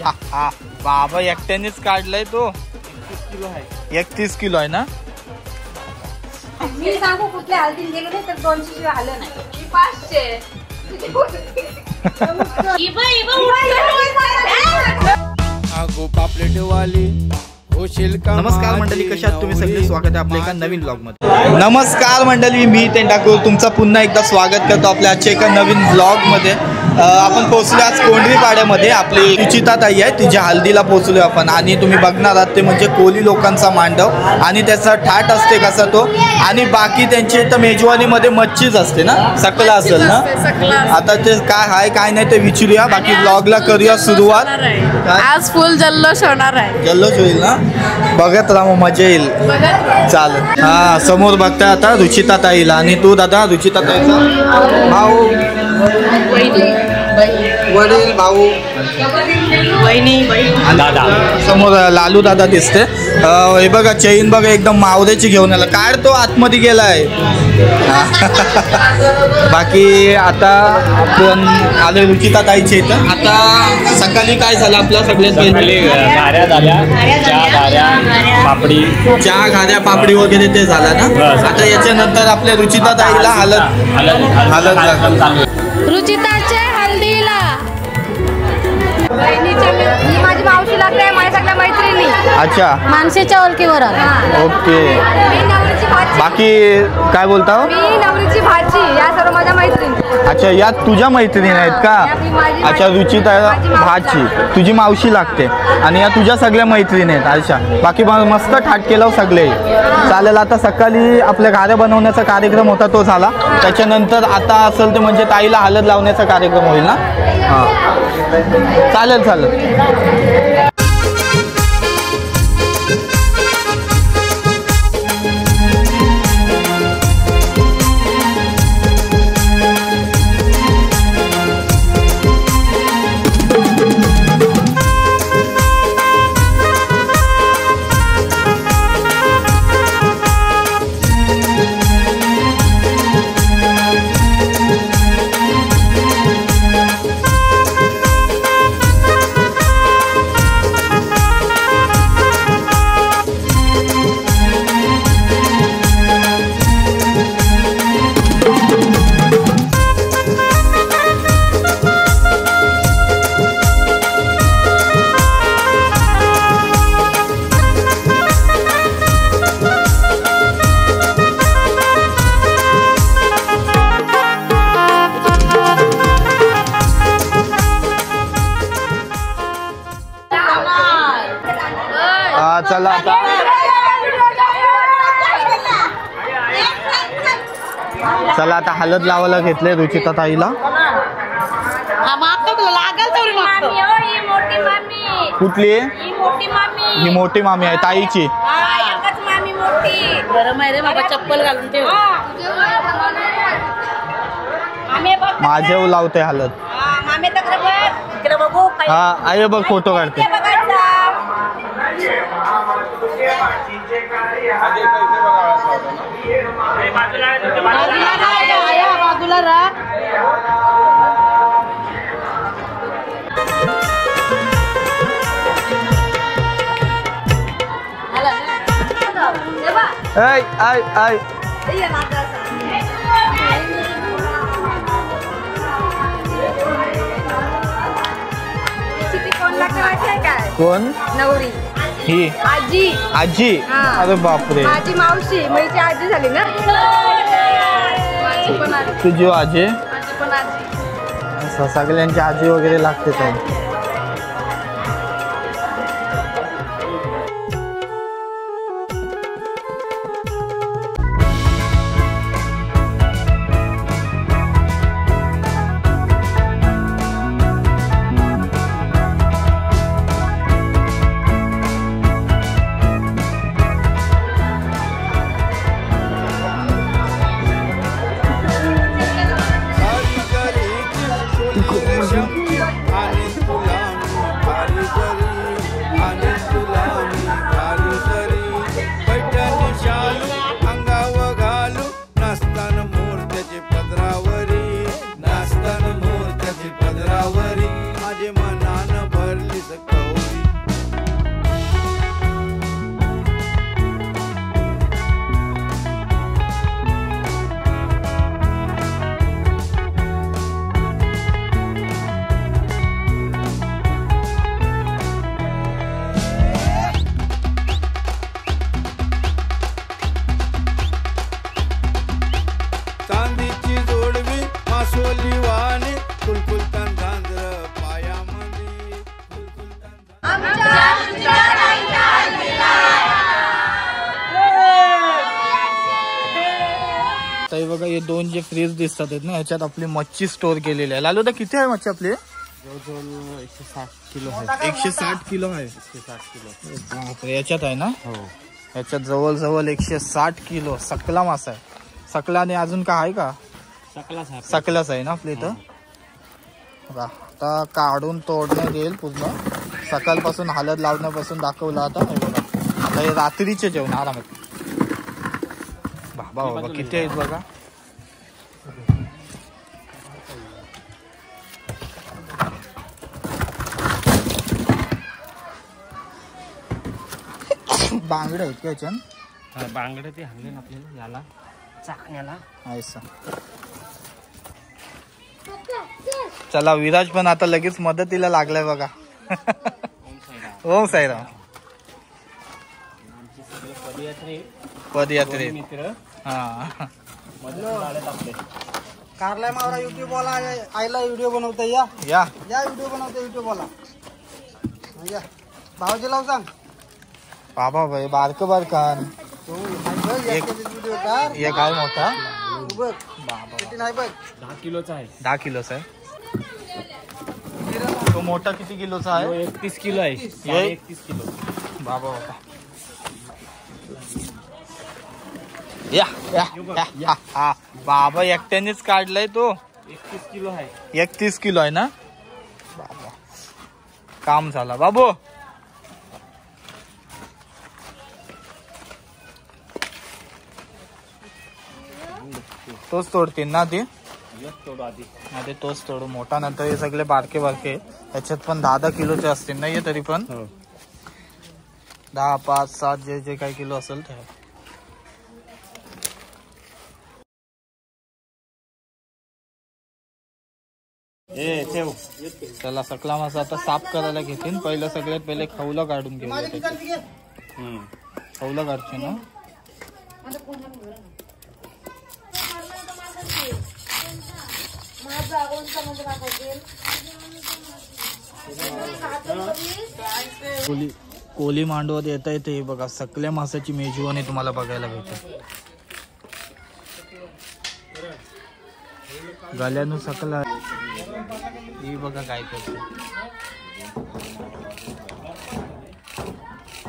बाबा एकट्यानेच काढलाय तो. 31 किलो आहे ना. मी सांगू कुठल्या हल्दीत गेलो नाही तर 200 शिवाय आलं नाही. 500. नमस्कार मंडळी, कशा आहात तुम्ही सगळे? स्वागत आहे आपल्या एका नवीन ब्लॉग मध्ये. नमस्कार मंडळी, मी तेंडाकूर तुमचं पुन्हा एकदा स्वागत करतो आपल्या आजच्या एका नवीन ब्लॉग मध्ये. आपण पोहोचलो आज कोंढरी पाड्यामध्ये. आपली रुचिता ताई आहे, तिच्या हल्दीला पोहोचलो आपण. आणि तुम्ही बघणार आहात ते म्हणजे कोली लोकांचा मांडव आणि त्याचा थाट असते कसा तो. आणि बाकी त्यांची तर मेजवानीमध्ये मच्छीच असते ना, सकला असेल ना. आता ते काय आहे काय नाही ते विचारूया. बाकी ब्लॉगला करूया सुरुवात. आज फुल जल्लोष होणार आहे. जल्लोष होईल ना, बघत राहा मजा येईल. चालेल. हा समोर बघताय आता रुचिता ताईला. आणि तू दादा रुचिता ताईचा भाऊ, वडील, भाऊ, दादा. समोर लालू दादा दिसते. हे बघा चैन बघा एकदम मावऱ्याची घेऊन आला. काय तो आतमध्ये गेलाय. बाकी आता आपण आले रुचिता ताईच्या इथं. आता सकाळी काय झालं आपल्या सगळ्यात पहिले चहा घाऱ्या पापडी वगैरे ते झालं ना. आता याच्यानंतर आपल्या रुचिता ताईला हलत रुचिताच्या हल्दीला ही माझी मावशी लागते, माझ्या सगळ्या मैत्रिणी. अच्छा, माणसेच्या ओळखीवर. ओके. बाकी काय बोलता? मी नवरीची भाची, या सर्व माझ्या मैत्रिणी. अच्छा, या तुझ्या मैत्रिणी आहेत का? अच्छा, रुचिता भाची तुझी मावशी लागते आणि या तुझ्या सगळ्या मैत्रिणी आहेत. अच्छा, बाकी मस्त ठाट केलं सगळे. चालेल. आता सकाळी आपल्या घाऱ्या बनवण्याचा कार्यक्रम होता तो झाला. त्याच्यानंतर आता असेल ते म्हणजे ताईला हळद लावण्याचा कार्यक्रम होईल ना. हां चालेल चालेल. चला आता चला आता हळद लावायला घेतले रुचिता ताईला. कुठली? ही मोठी मामी आहे ताईची. चप्पल घालून ठेव. माझ्या लावते हळद. हा आई बघ फोटो काढते. बाजूला राहा. ऐ ऐ ऐ कोण? नवरी ही आजी. आजी? अरे बापरे, माझी मावशी, माझी आजी झाली ना. तुझी आजी? पण आजी सगळ्यांची आजी वगैरे लागते ताई. बघा हे दोन जे फ्रीज दिसतात आहेत ना ह्याच्यात आपली मच्छी स्टोर केलेली आहे. लालू दा किती आहे मच्छी आपली? जवळजवळ 160 किलो आहे. 160 किलो आहे. 160 किलो बापरे, याच्यात आहे ना? हो. याच्यात जवळ 160 किलो सकला मासा आहे. सकला आणि अजून काय आहे का? सकलाच आहे ना आपल्या इथं. बघा आता काढून तोडण्यात येईल पूर्ण. सकाळपासून हळद लावण्यापासून दाखवलं आता. हे बघा आता हे रात्रीचे जेवण आरामात. बाबा बाबा किती आहेत बघा. बांगडे आहेत का याच्यात? बांगडे ते हल्ले ना आपल्याला याला चाकण्याला. चला विराज पण आता लगेच मदतीला लागलाय बघा. ओम साईराम. पदयात्रे मित्र हा. कारला मावरा युट्यूब वाला आईला व्हिडिओ बनवता या व्हिडिओ बनवता युट्यूब वाला. भाऊजी लाव सांग. बाबा भाई बारक बारकान एक आहे मोठा. बघ 10 किलोचा आहे. 10 किलोचा आहे. तो मोठा किती किलोचा आहे? 31 किलो आहे. 31 किलो. बाबा बाबा या या या हा बाबा एकट्यानेच काढलाय तो. 31 किलो आहे. 31 किलो आहे ना. बाबा काम झाला बाबू. तोच तोडतील ना ते. आधी तोच तोडू. मोठा नंतर हे सगळे बारके बारके. याच्यात पण 10 किलोचे असतील ना हे तरी पण. 10, 5, 7 जे जे काही किलो असेल ते. चला सकला मासा आता साफ करायला घेतील. पहिलं सगळ्यात पहिले खवलं काढून घेऊया. खवलं काढचे ना. कोली मांडवत येता येते बघा. सकल्या मासाची मेजवानी तुम्हाला बघायला भेटेल. गल्यानु सकला ही बघा काय करते.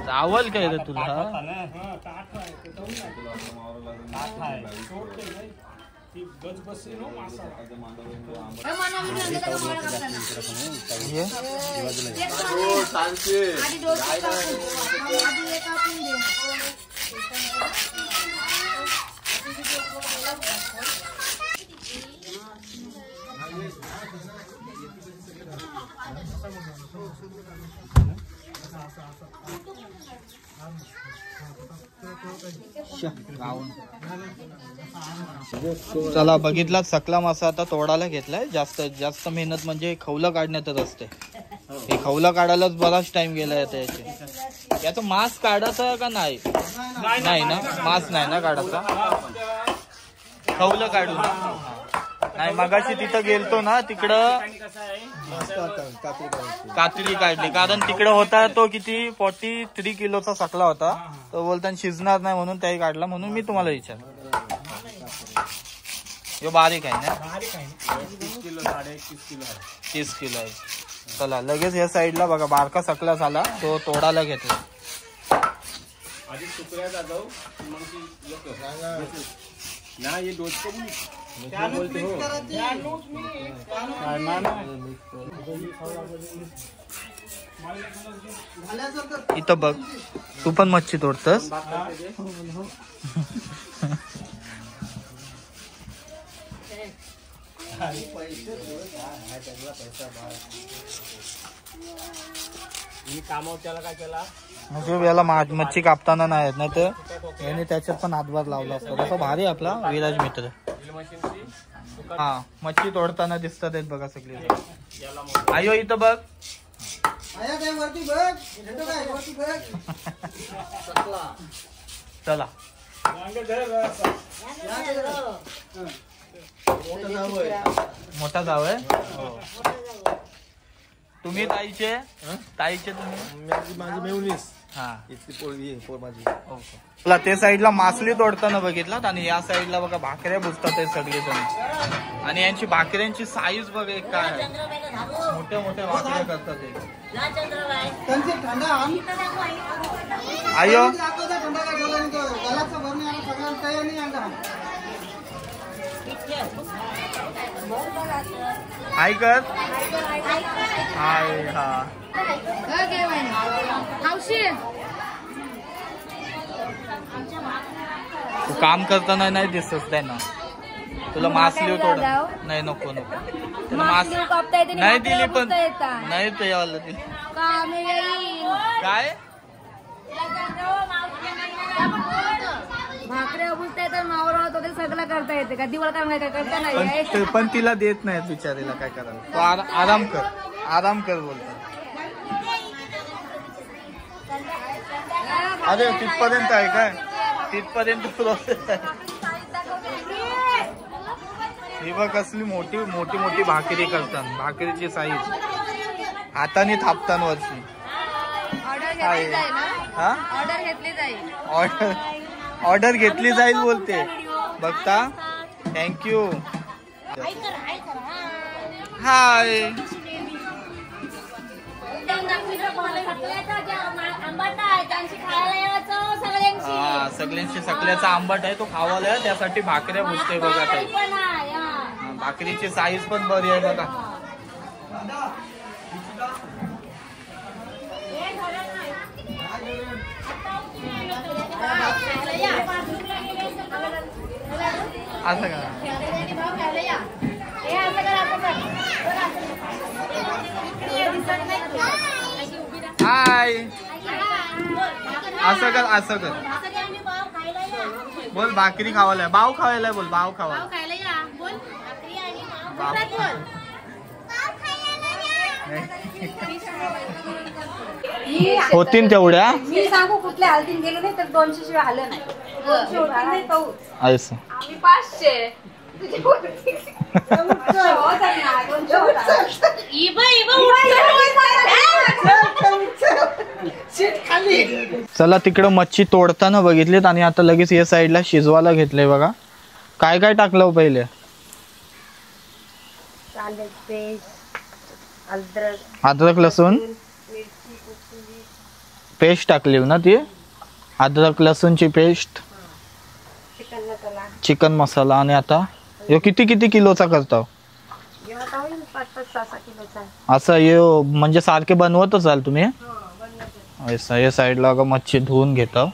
चावल काय रे तुला? चला बघितला सकला मासा आता तोडायला घेतलाय. जास्त मेहनत म्हणजे खवलं काढण्यातच असते. हे खवलं काढायलाच बराच टाइम गेला आता. याचं मांस काढायचं का नाही? नाही ना मांस नाही ना काढायचा. खवलं काढून नाही. मगाशी तिथं गेलतो ना तिकडं कातली काढली. कारण तिकडं होता तो किती 43 किलोचा सकला होता. तो बोलताना शिजणार नाही म्हणून त्याही काढला. म्हणून मी तुम्हाला विचार. यो बारीक आहे ना. 30 किलो 31 किलो आहे. 30 किलो आहे. चला लगेच या साईडला बघा बारका सकला झाला तो तोडायला घेतला. आधी तुकड्या जाऊ मग ना ये दोस्त को बोलते हो. इथं बघ तू पण मच्छी तोडतस. कामावर त्याला काय केला म्हणजे याला मच्छी कापताना नाही ना तर याने त्याच्यात पण हातभार लावला असतो. तसा भारी आपला विराज मित्र. हा मच्छी तोडताना दिसतात आहेत बघा सगळे. आयो इथं बघ. चला मोठा जाव आहे. तुम्ही ताईचे तुम्ही माझी मेवणीस हा इथली पोळी माझी. तुला ते साईडला मासली तोडताना बघितलात आणि या साईडला बघा भाकऱ्या बुजतात ते सगळेजण. आणि यांची भाकऱ्यांची साईज बघा एक काय आहे. मोठ्या मोठ्या भाकऱ्या करतात ते. त्यांची थंडा आयो हाय कर हाय. हा तू काम करताना नाही दिसत त्यांना. तुला मासली तोड नाही नको नको. तुला मास नाही दिली पण नाही ते यावं दिली काय. भाकऱ्या बुजता येतात मावरा वगैरे सगळं करता येते का दिवाळ काम काय करता नाही. पण तिला देत नाहीत बिचारीला काय करायला. तू आराम कर बोलतो. अरे तिथपर्यंत आहे काय. तिथपर्यंत प्रोसेस आहे. ही बघ कसली मोठी मोठी मोठी भाकरी करतात. भाकरीची साईज हाताने थापतान वरची. ऑर्डर घेतली जाईल बोलते बघता. थँक्यू. हाय हा सगळ्यांशी सगळ्याचा आंबट आहे तो खावाला. त्यासाठी भाकऱ्या बुजते बघा ताई. भाकरीची साईज पण बरी आहे बघा. असं का हाय असं कर बोल. भाकरी खावायला बाव खावायला बोल. बाव खावा होतीन तेवढ्या. मी सांगू कुठल्या हलतीन गेलो नाही तर 200 शिवाय आलं नाही. 200 होती नाही तो असं आम्ही 500 चला तिकडं मच्छी तोडताना बघितलीत आणि आता लगेच या साईडला शिजवायला घेतलंय बघा. काय काय टाकलं पहिले. अद्रक लसूण पेस्ट टाकली ना ती. अद्रक लसूणची पेस्ट चिकन मसाला. आणि आता यो किती किलोचा करतो असं यो म्हणजे सारखे बनवत असाल तुम्ही. या साईडला मच्छी धुवून घेतो.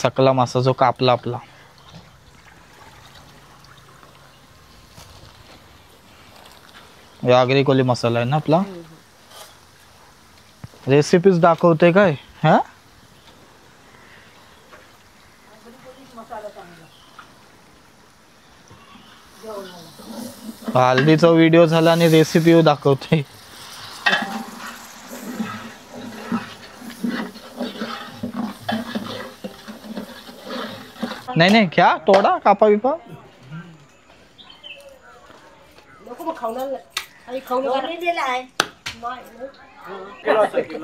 सकला मासा जो कापला आपला. आगरी कोली मसाला आहे ना आपला. रेसिपीज दाखवते काय. हा हल्दीचा व्हिडिओ झाला आणि रेसिपी दाखवते. नाही घ्या तोडा कापा बिपा.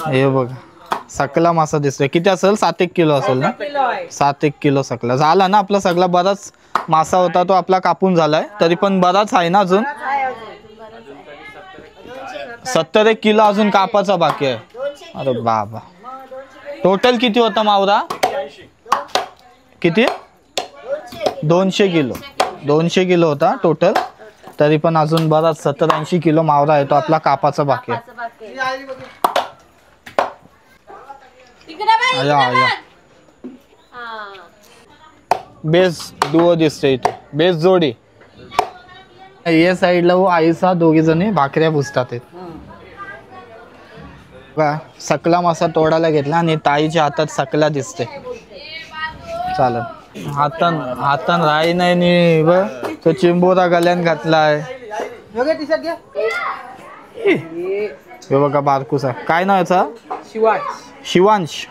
हे बघ सकला मासा दिसतोय. किती असेल 7-1 किलो असेल ना. 7-1 किलो सकला झाला ना आपला. सगळा बराच मासा होता तो आपला कापून झालाय. तरी पण बराच आहे ना अजून. 70-1 किलो अजून कापाचा बाकी आहे. अरे बाबा टोटल किती होता मावरा. किती 200 किलो होता टोटल. तरी पण अजून बराच 70-80 किलो मावरा आहे तो आपला कापाचा बाकी आहे. बेस डुओ दिसते इथे. बेस जोडी. या साईडला आईसा दोघी जणी भाकऱ्या भुजतात. सकला मासा तोडायला घेतला आणि ताईच्या हातात सकला दिसते. चालत हातान राही नाही बघ. तो चिंबोरा गल्यान घातलाय. हे बघा बारकूसा. काय नाव याचा. शिवांश.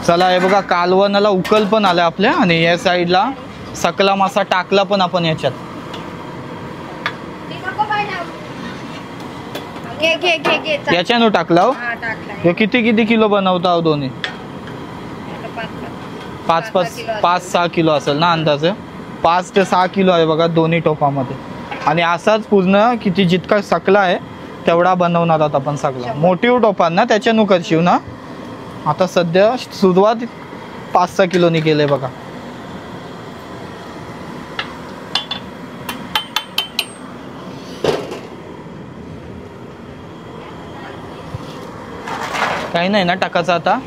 चला हे बघा कालवणाला उकल पण आलं आपल्या. आणि या साईडला सकला मासा टाकला पण आपण याच्यात. घे घे घे घे चाल. याच्यानं टाकला हो. हा टाकलाय. हे किती किती किलो बनवता हो दोन्ही? आता 5-6 किलो असेल ना अंदाजे. 5 ते 6 किलो आहे बघा दोन्ही टोपामध्ये. आणि असाच पूर्ण किती जितका सकला आहे तेवढा बनवणार आहोत आपण सगळा. मोठी टोपांना त्याच्यानं करशीव ना. आता सध्या सुरुवात 5-6 किलोनी केलंय बघा. काही नाही ना टाकायचं आता.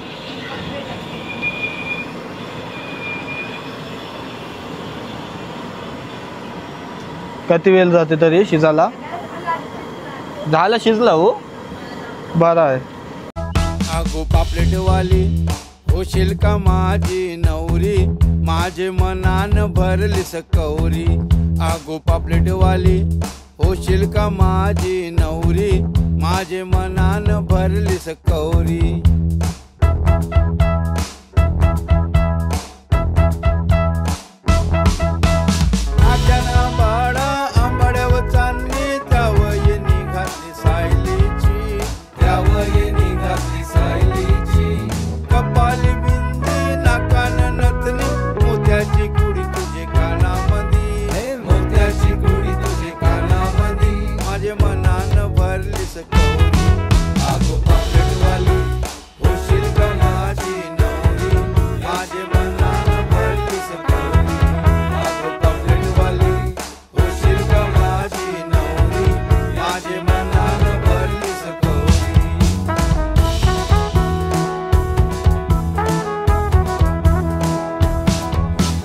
किती वेळ जाते तरी शिजायला? झालं शिजलं हो. बरं आहे. आगो पापलेट वाली होशील का माझी नवरी, माझे मनान भरलीस कौरी. आगो पापलेट वाली होशील का माझी नवरी, माझे मनान भरलीस कौरी.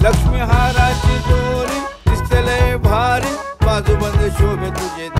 लक्ष्मी हाराची दोरी दिसतले भारी, बाजूबंद शोभे तुझे